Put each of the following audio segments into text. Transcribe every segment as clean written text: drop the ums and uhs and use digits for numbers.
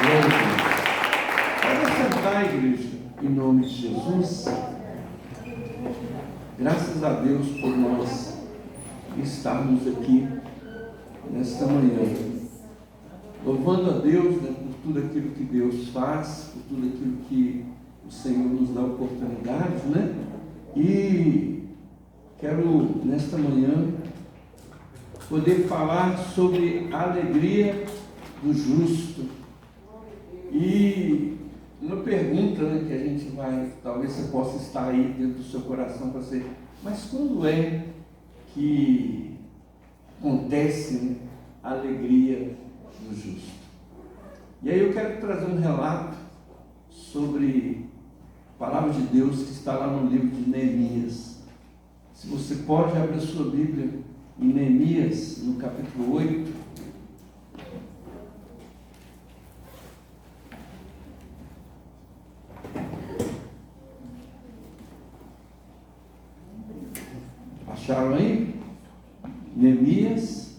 Glória a Deus. Pode sentar, igreja, em nome de Jesus. Graças a Deus por nós estarmos aqui nesta manhã, louvando a Deus, né, por tudo aquilo que Deus faz, por tudo aquilo que o Senhor nos dá oportunidade, né? E quero, nesta manhã, poder falar sobre a alegria do justo. E uma pergunta, né, que a gente vai, talvez você possa estar aí dentro do seu coração para ser, mas quando é que acontece, né, a alegria do justo? E aí eu quero trazer um relato sobre a palavra de Deus que está lá no livro de Neemias. Se você pode abrir a sua Bíblia em Neemias, no capítulo 8. Acharam aí? Neemias,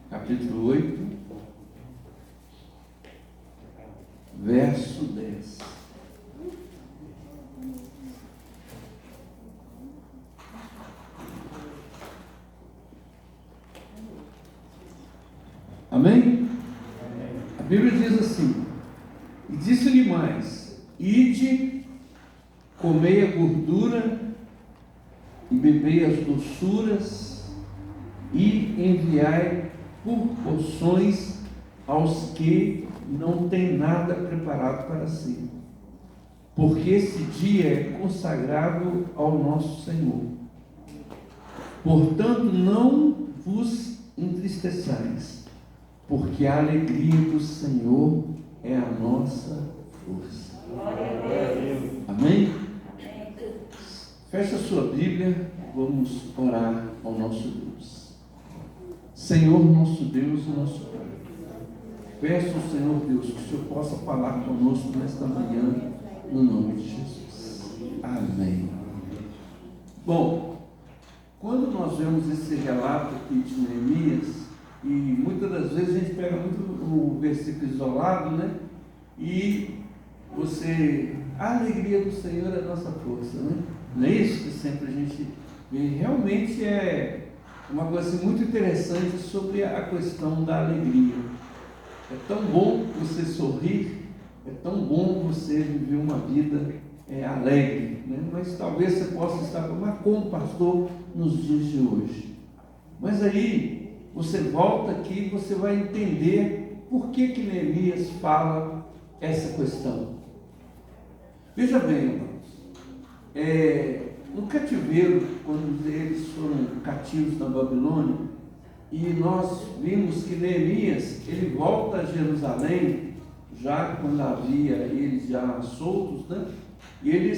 capítulo 8, verso 10. Amém? A Bíblia diz assim: e disse-lhe mais: ide, comei a gordura e bebei as doçuras, e enviai por porções aos que não têm nada preparado para si, porque esse dia é consagrado ao nosso Senhor. Portanto, não vos entristeçais, porque a alegria do Senhor é a nossa força. Amém? Feche a sua Bíblia, vamos orar ao nosso Deus. Senhor, nosso Deus e nosso Pai, peço ao Senhor Deus que o Senhor possa falar conosco nesta manhã, no nome de Jesus. Amém. Bom, quando nós vemos esse relato aqui de Neemias, e muitas das vezes a gente pega muito o versículo isolado, né? E a alegria do Senhor é a nossa força, né? Não é isso que sempre a gente vê? Realmente é uma coisa muito interessante sobre a questão da alegria. É tão bom você sorrir, é tão bom você viver uma vida alegre, né? Mas talvez você possa estar como pastor nos dias de hoje. Mas aí você volta aqui e você vai entender por que Neemias fala essa questão. Veja bem, irmãos, no cativeiro, quando eles foram cativos na Babilônia, e nós vimos que Neemias, ele volta a Jerusalém, já quando havia eles já soltos, né? E ele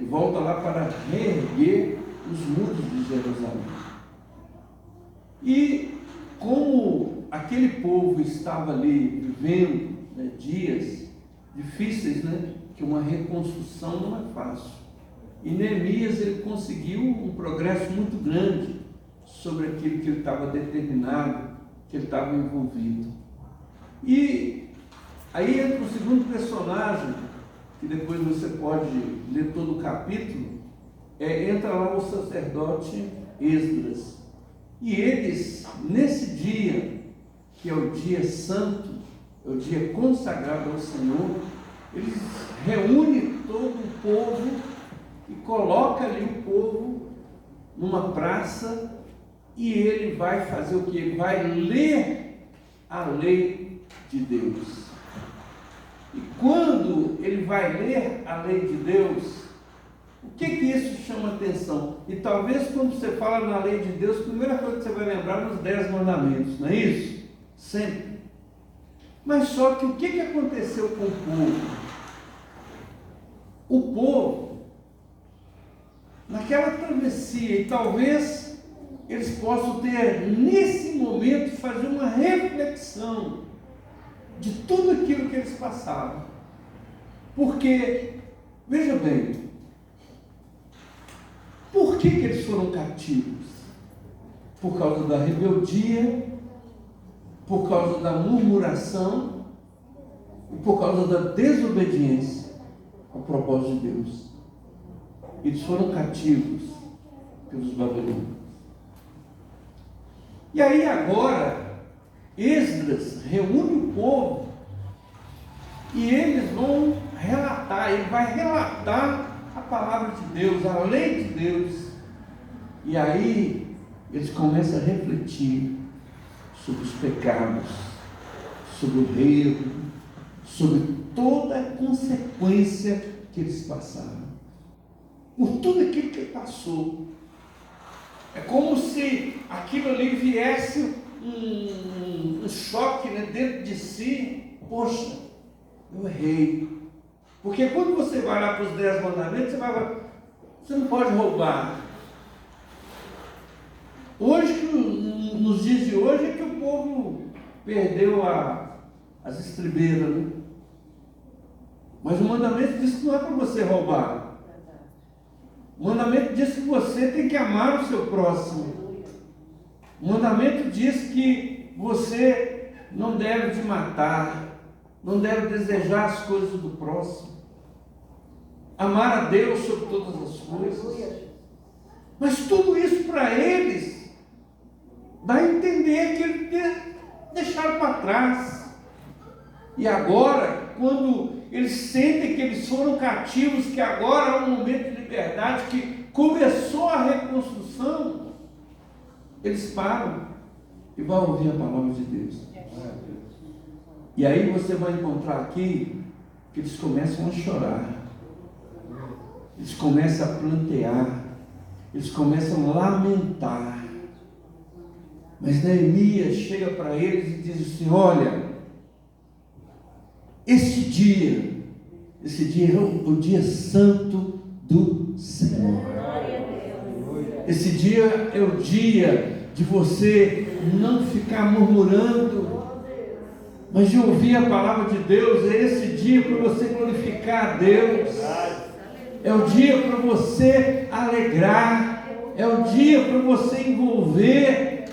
volta lá para reerguer os muros de Jerusalém. E como aquele povo estava ali vivendo, né, dias difíceis, né, que uma reconstrução não é fácil. E Neemias, ele conseguiu um progresso muito grande sobre aquilo que ele estava determinado, que ele estava envolvido. E aí entra o segundo personagem, que depois você pode ler todo o capítulo, entra lá o sacerdote Esdras. E eles, nesse dia, que é o dia santo, é o dia consagrado ao Senhor, eles reúnem todo o povo e coloca ali o povo numa praça, e ele vai fazer o que? Ele vai ler a lei de Deus. E quando ele vai ler a lei de Deus, o que isso chama atenção? E talvez quando você fala na lei de Deus, a primeira coisa que você vai lembrar nos 10 mandamentos, não é isso? Sempre. Mas só que o que aconteceu com o povo? O povo, naquela travessia, e talvez eles possam ter, nesse momento, fazer uma reflexão de tudo aquilo que eles passaram. Porque, veja bem, por que eles foram cativos? Por causa da rebeldia por causa da murmuração e por causa da desobediência ao propósito de Deus. Eles foram cativos pelos babilônios. E aí agora, Esdras reúne o povo e eles vão relatar, ele vai relatar a palavra de Deus, a lei de Deus. E aí eles começam a refletir sobre os pecados, sobre o erro, sobre toda a consequência que eles passaram. Por tudo aquilo que ele passou. É como se aquilo ali viesse um choque, né, dentro de si. Poxa, eu errei. Porque quando você vai lá para os 10 mandamentos, você não pode roubar. Hoje, nos dias de hoje, é que o povo perdeu as estribeiras, né? Mas o mandamento diz que não é para você roubar. O mandamento diz que você tem que amar o seu próximo. O mandamento diz que você não deve te matar, não deve desejar as coisas do próximo. Amar a Deus sobre todas as coisas. Mas tudo isso para eles dá a entender que eles deixaram para trás. E agora, quando eles sentem que eles foram cativos, que agora é um momento de liberdade, que começou a reconstrução, eles param e vão ouvir a palavra de Deus. E aí você vai encontrar aqui que eles começam a chorar, eles começam a plantear, eles começam a lamentar. Mas Neemias chega para eles e diz assim: olha, esse dia é o dia santo do Senhor. Esse dia é o dia de você não ficar murmurando, mas de ouvir a palavra de Deus. É esse dia para você glorificar a Deus. É o dia para você alegrar. É o dia para você envolver.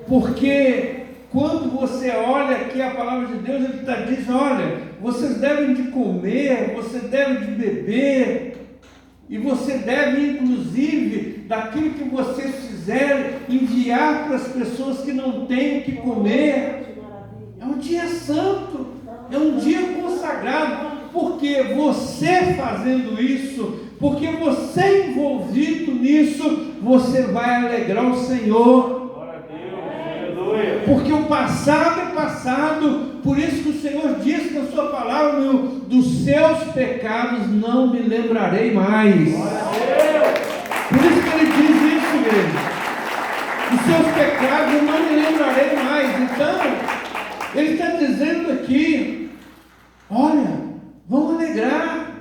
Porque quando você olha aqui a palavra de Deus, ele está dizendo: olha, vocês devem de comer, você deve de beber, e você deve, inclusive, daquilo que vocês fizerem, enviar para as pessoas que não têm o que comer. É um dia santo, é um dia consagrado, porque você fazendo isso, porque você envolvido nisso, você vai alegrar o Senhor. Porque o passado é passado. Por isso que o Senhor diz na sua palavra: dos seus pecados não me lembrarei mais. Por isso que ele diz isso mesmo: dos seus pecados eu não me lembrarei mais. Então ele está dizendo aqui: olha, vamos alegrar,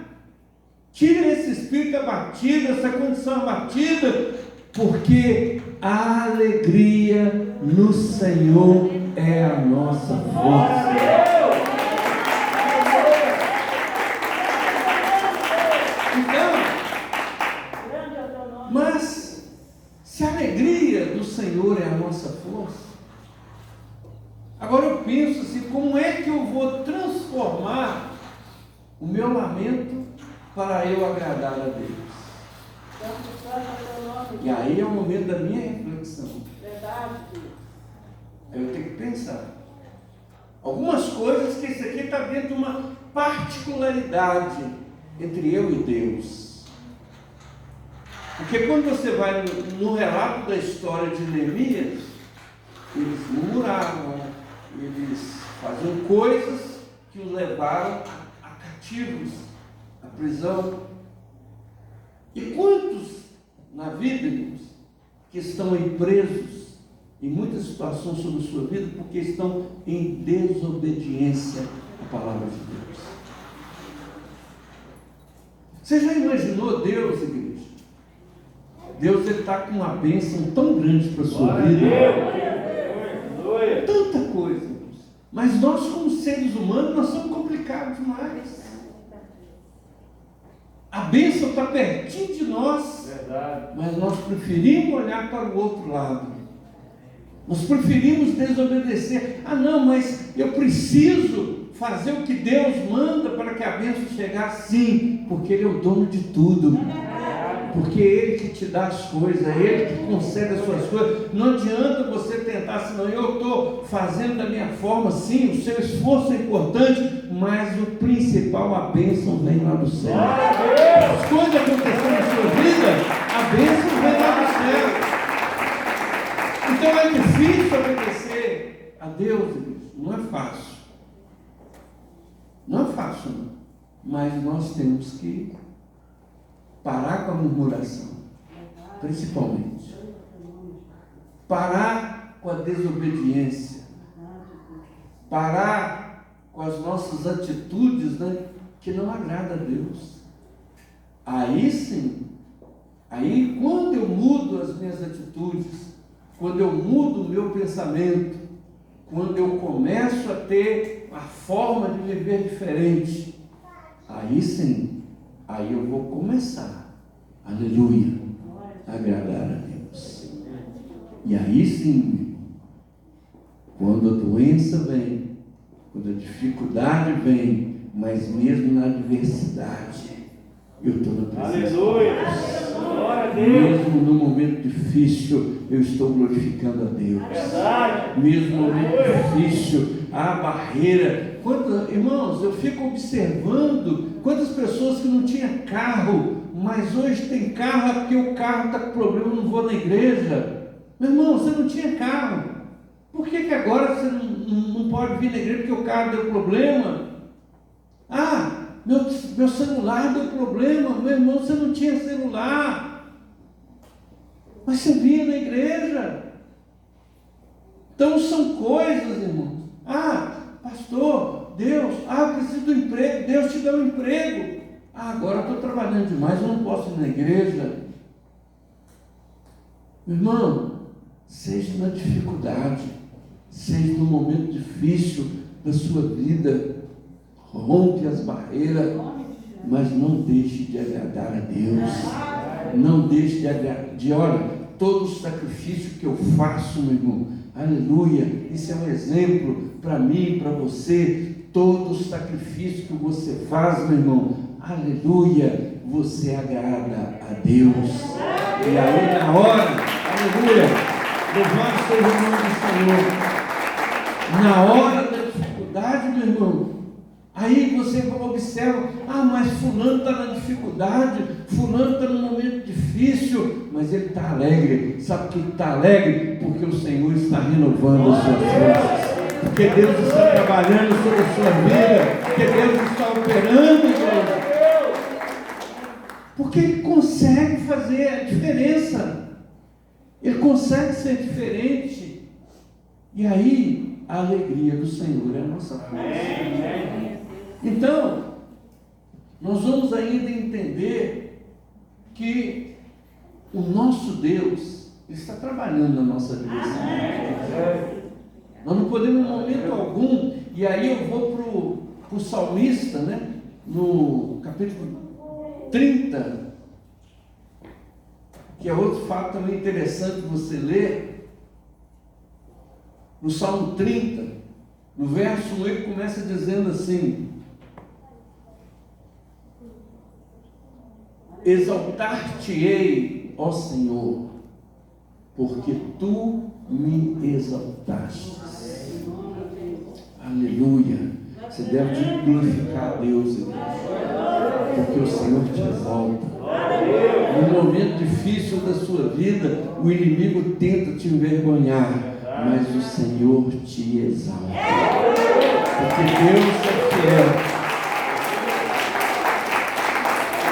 tire esse espírito abatido, essa condição abatida, porque a alegria no Senhor é a nossa força. Então, mas se a alegria do Senhor é a nossa força, agora eu penso assim: como é que eu vou transformar o meu lamento para eu agradar a Deus? E aí é o momento da minha reflexão. Aí eu tenho que pensar algumas coisas, que isso aqui está dentro de uma particularidade entre eu e Deus. Porque quando você vai no relato da história de Neemias, eles murmuravam, eles faziam coisas que os levaram a cativos, à prisão. E quantos na vida, irmãos, que estão aí presos em muitas situações sobre a sua vida, porque estão em desobediência à palavra de Deus? Você já imaginou Deus, igreja? Deus está com uma bênção tão grande para a sua vida. Tanta coisa, irmãos. Mas nós, como seres humanos, nós somos complicados demais. A bênção está pertinho de nós, mas nós preferimos olhar para o outro lado. Nós preferimos desobedecer. Ah, não, mas eu preciso fazer o que Deus manda para que a bênção chegasse. Sim, porque Ele é o dono de tudo. Porque é Ele que te dá as coisas, é Ele que concede as suas coisas. Não adianta você tentar, senão eu estou fazendo da minha forma, sim, o seu esforço é importante, mas o principal, a bênção vem lá do céu. As coisas acontecendo na sua vida, a bênção vem lá do céu. Então é difícil obedecer a Deus, não é fácil. Não é fácil, não. Mas nós temos que parar com a murmuração, principalmente. Parar com a desobediência. Parar com as nossas atitudes, né, que não agradam a Deus. Aí sim, aí quando eu mudo as minhas atitudes, quando eu mudo o meu pensamento, quando eu começo a ter a forma de viver diferente, aí sim, aí eu vou começar, aleluia, a agradar a Deus. E aí sim, quando a doença vem, quando a dificuldade vem, mas mesmo na adversidade, eu estou na presença de Deus. Glória a Deus. Mesmo no momento difícil, eu estou glorificando a Deus. Mesmo no momento difícil, a barreira. Irmãos, eu fico observando quantas pessoas que não tinham carro, mas hoje tem carro, porque o carro está com problema, eu não vou na igreja. Meu irmão, você não tinha carro. Por que agora você não pode vir na igreja porque o carro deu problema? Ah, meu celular deu problema. Meu irmão, você não tinha celular, mas você vinha na igreja. Então são coisas, irmãos. Ah, pastor, Deus, eu preciso do emprego. Deus te dá um emprego. Ah, agora eu estou trabalhando demais, eu não posso ir na igreja. Meu irmão, seja na dificuldade, seja no momento difícil da sua vida, rompe as barreiras, mas não deixe de agradar a Deus. Não deixe olha, todo o sacrifício que eu faço, meu irmão, aleluia, isso é um exemplo para mim, para você. Todo o sacrifício que você faz, meu irmão, aleluia, você agrada a Deus. E aí na hora, aleluia, louvado seja o nome do Senhor. Na hora da dificuldade, meu irmão, aí você observa, mas fulano está na dificuldade, fulano está num momento difícil, mas ele está alegre. Sabe que está alegre? Porque o Senhor está renovando as suas forças, porque Deus está trabalhando sobre a sua vida, porque Deus está operando, Deus. Porque Ele consegue fazer a diferença, Ele consegue ser diferente, e aí a alegria do Senhor é a nossa força. Então, nós vamos ainda entender que o nosso Deus está trabalhando na nossa adversidade. Nós não podemos, em momento algum, e aí eu vou para o salmista, né? No capítulo 30, que é outro fato também interessante você ler. No Salmo 30, no verso 1, ele começa dizendo assim: exaltar-te-ei, ó Senhor, porque tu me exaltaste. Aleluia. Você deve glorificar a Deus, irmão, porque o Senhor te exalta. No momento difícil da sua vida, o inimigo tenta te envergonhar, mas o Senhor te exalta, porque Deus é fiel.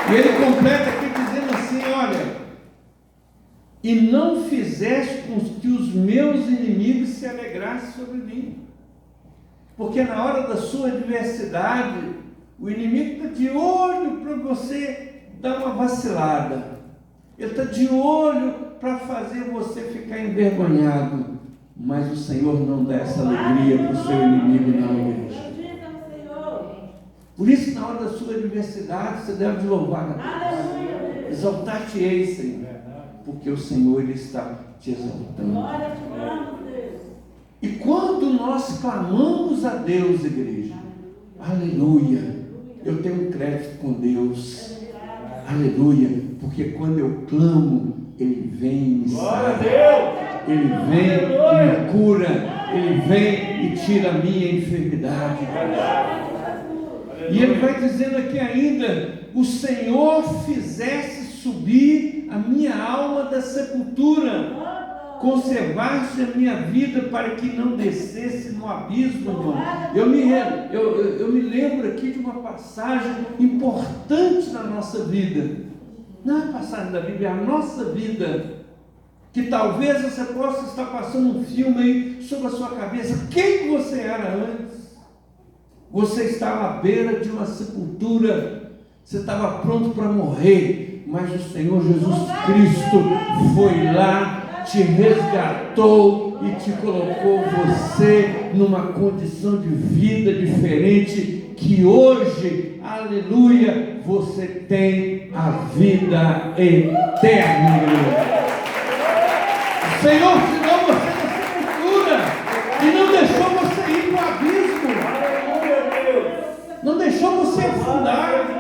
E ele completa aqui dizendo assim: olha, e não fizeste com que os meus inimigos se alegrassem sobre mim. Porque na hora da sua adversidade, o inimigo está de olho para você dar uma vacilada. Ele está de olho para fazer você ficar envergonhado. Mas o Senhor não dá essa alegria para o seu inimigo, não, igreja. Por isso, na hora da sua adversidade, você deve louvar a Deus. Exaltar-te-ei, Senhor, porque o Senhor, Ele está te exaltando. E quando nós clamamos a Deus, igreja, aleluia, eu tenho um crédito com Deus, aleluia, porque quando eu clamo, Ele vem e me salva, Ele vem e me cura, Ele vem e tira a minha enfermidade. E Ele vai dizendo aqui ainda: o Senhor fizesse subir a minha alma da sepultura, conservasse a minha vida para que não descesse no abismo, irmão. Eu me lembro aqui de uma passagem importante na nossa vida. Não é a passagem da Bíblia, é a nossa vida. Que talvez você possa estar passando um filme aí sobre a sua cabeça. Quem você era antes? Você estava à beira de uma sepultura. Você estava pronto para morrer. Mas o Senhor Jesus Cristo foi lá, te resgatou e te colocou você numa condição de vida diferente, que hoje, aleluia, você tem a vida eterna. O Senhor tirou você da sepultura e não deixou você ir para o abismo, não deixou você afundar.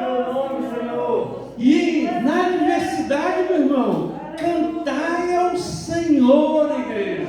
E na adversidade, meu irmão, cantai ao Senhor, igreja.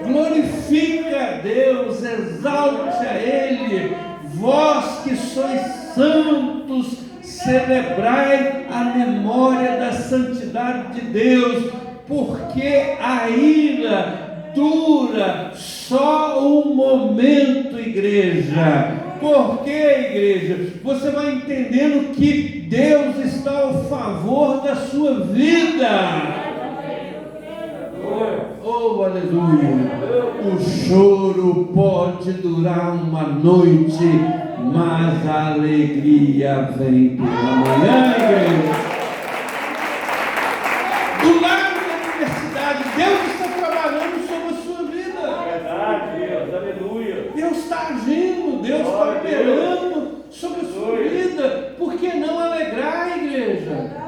Glorifica a Deus, exalte a Ele. Vós que sois santos, celebrai a memória da santidade de Deus, porque a ira dura só um momento, igreja. Por que, igreja? Você vai entendendo que Deus está ao favor da sua vida. Oh, aleluia. O choro pode durar uma noite, mas a alegria vem pela manhã, igreja. Do lado da adversidade, Deus está trabalhando sobre a sua vida. Verdade, Deus, aleluia. Deus está agindo, Deus está operando sobre a sua vida. Por que não alegrar, igreja?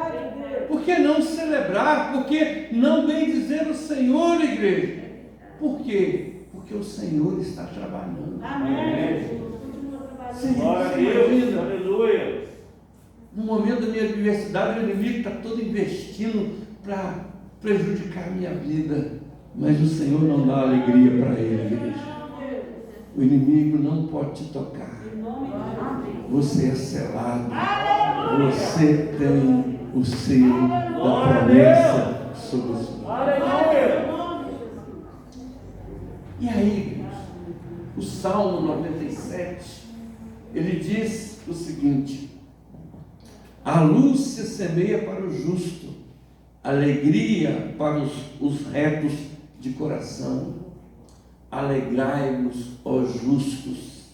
Por que não celebrar? Por que não bendizer o Senhor, igreja? Por quê? Porque o Senhor está trabalhando. Amém. Senhor, Deus, aleluia. No momento da minha adversidade, o inimigo está todo investindo para prejudicar a minha vida. Mas o Senhor não dá alegria para ele, igreja. O inimigo não pode te tocar. Você é selado. Você tem o selo da promessa sobre a sua vida. E aí, igreja, o Salmo 97, ele diz o seguinte: a luz se semeia para o justo, alegria para os retos de coração. Alegrai-vos, ó justos,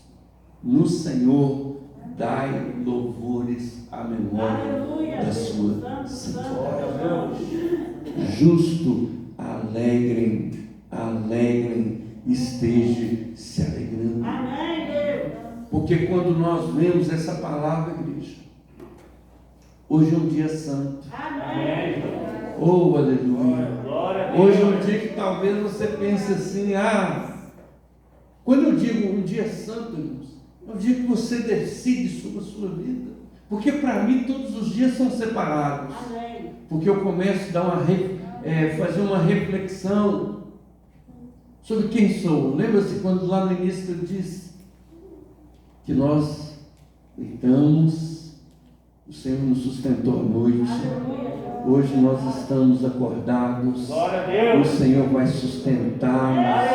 no Senhor dai louvores à memória da sua santidade. Justo, alegrem, esteja se alegrando. Porque quando nós lemos essa palavra, igreja, hoje é um dia santo. Oh, aleluia. Hoje é um dia que talvez você pense assim: quando eu digo um dia santo, irmãos, é um dia que você decide sobre a sua vida. Porque para mim todos os dias são separados. Porque eu começo a fazer uma reflexão sobre quem sou. Lembra-se quando lá no início eu disse que nós deitamos, o Senhor nos sustentou à noite. Hoje nós estamos acordados. O Senhor vai sustentar.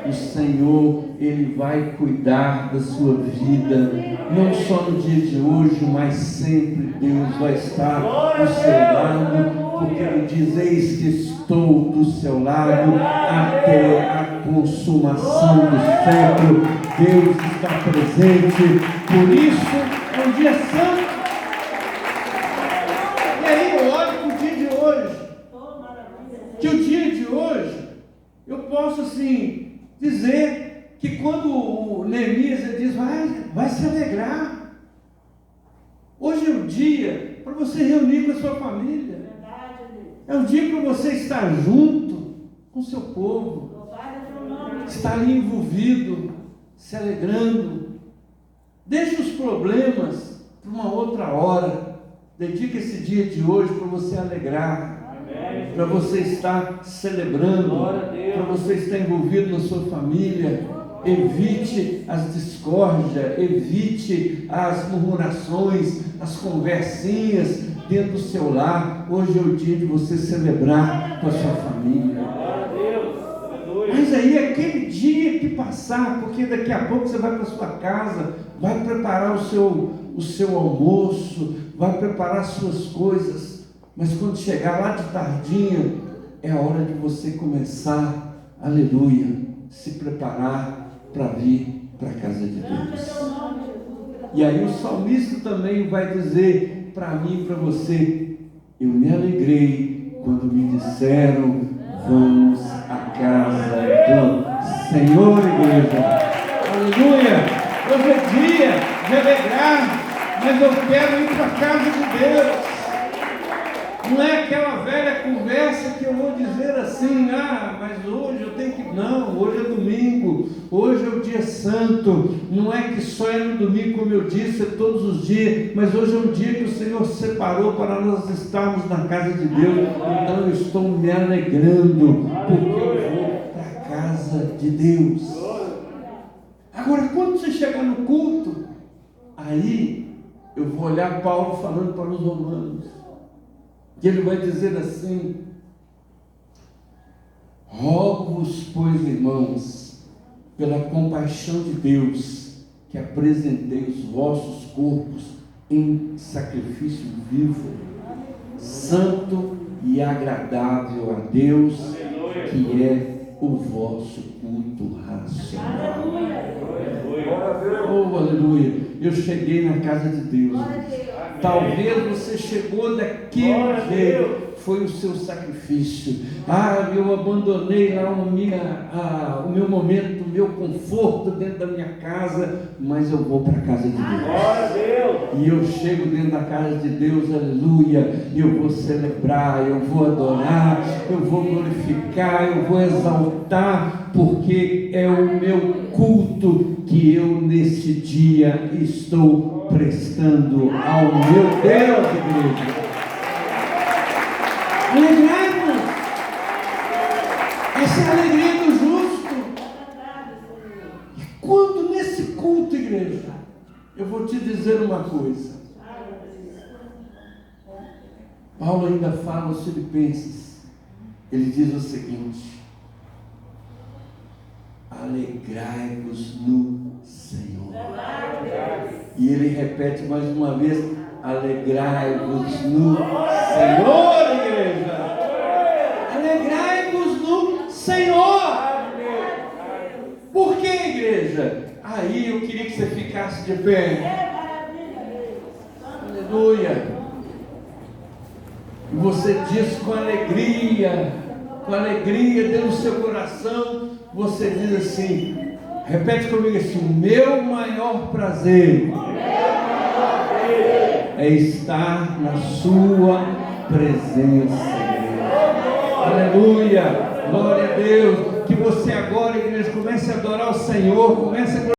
O Senhor, Ele vai cuidar da sua vida. Não só no dia de hoje, mas sempre Deus vai estar do seu lado. Porque Ele diz: eis que estou do seu lado até a consumação do século. Deus está presente. Por isso é um dia santo. E aí eu olho para o dia de hoje. Que o dia de hoje, eu posso assim dizer que quando o Neemias diz: vai se alegrar. Hoje é o dia para você reunir com a sua família. É o dia para você estar junto com o seu povo. está ali envolvido, se alegrando. Deixe os problemas para uma outra hora. Dedique esse dia de hoje para você alegrar, para você estar celebrando, para você estar envolvido na sua família. Evite as discórdias, evite as murmurações, as conversinhas dentro do seu lar. Hoje é o dia de você celebrar com a sua família. Mas aí aquele dia que passar, porque daqui a pouco você vai para a sua casa, vai preparar o seu almoço, vai preparar as suas coisas, mas quando chegar lá de tardinha, é a hora de você começar, aleluia, se preparar para vir para a casa de Deus. E aí o salmista também vai dizer para mim e para você: eu me alegrei quando me disseram, vamos à casa do Senhor, igreja. Aleluia! Hoje é dia de alegrar, mas eu quero ir para a casa de Deus. Não é aquela velha conversa que eu vou dizer assim, mas hoje eu tenho que... Não, hoje é domingo, hoje é o dia santo. Não é que só é no domingo, como eu disse, é todos os dias, mas hoje é um dia que o Senhor separou para nós estarmos na casa de Deus. Então eu estou me alegrando, porque eu vou para a casa de Deus. Agora, quando você chegar no culto, aí eu vou olhar Paulo falando para os romanos. E ele vai dizer assim: rogo-vos, pois, irmãos, pela compaixão de Deus, que apresentei os vossos corpos em sacrifício vivo, santo e agradável a Deus, que é o vosso culto racional. Oh, aleluia! Eu cheguei na casa de Deus. Talvez você chegou daquele jeito, foi o seu sacrifício. Eu abandonei lá o meu momento, o meu conforto dentro da minha casa, mas eu vou para a casa de Deus. E eu chego dentro da casa de Deus, aleluia, e eu vou celebrar, eu vou adorar, eu vou glorificar, eu vou exaltar, porque é o meu culto que eu nesse dia estou prestando ao meu Deus, igreja. Alegrai-vos. Essa é a alegria do justo. E quando nesse culto, igreja, eu vou te dizer uma coisa. Paulo ainda fala aos Filipenses. Ele diz o seguinte: alegrai-vos no Senhor. E ele repete mais uma vez: alegrai-vos no Senhor, igreja. Alegrai-vos no Senhor. Por que, igreja? Aí eu queria que você ficasse de pé. Aleluia. E você diz com alegria dentro do seu coração, você diz assim, repete comigo assim: o meu maior prazer é estar na sua presença. Aleluia, glória a Deus. Que você agora, igreja, comece a adorar o Senhor, comece a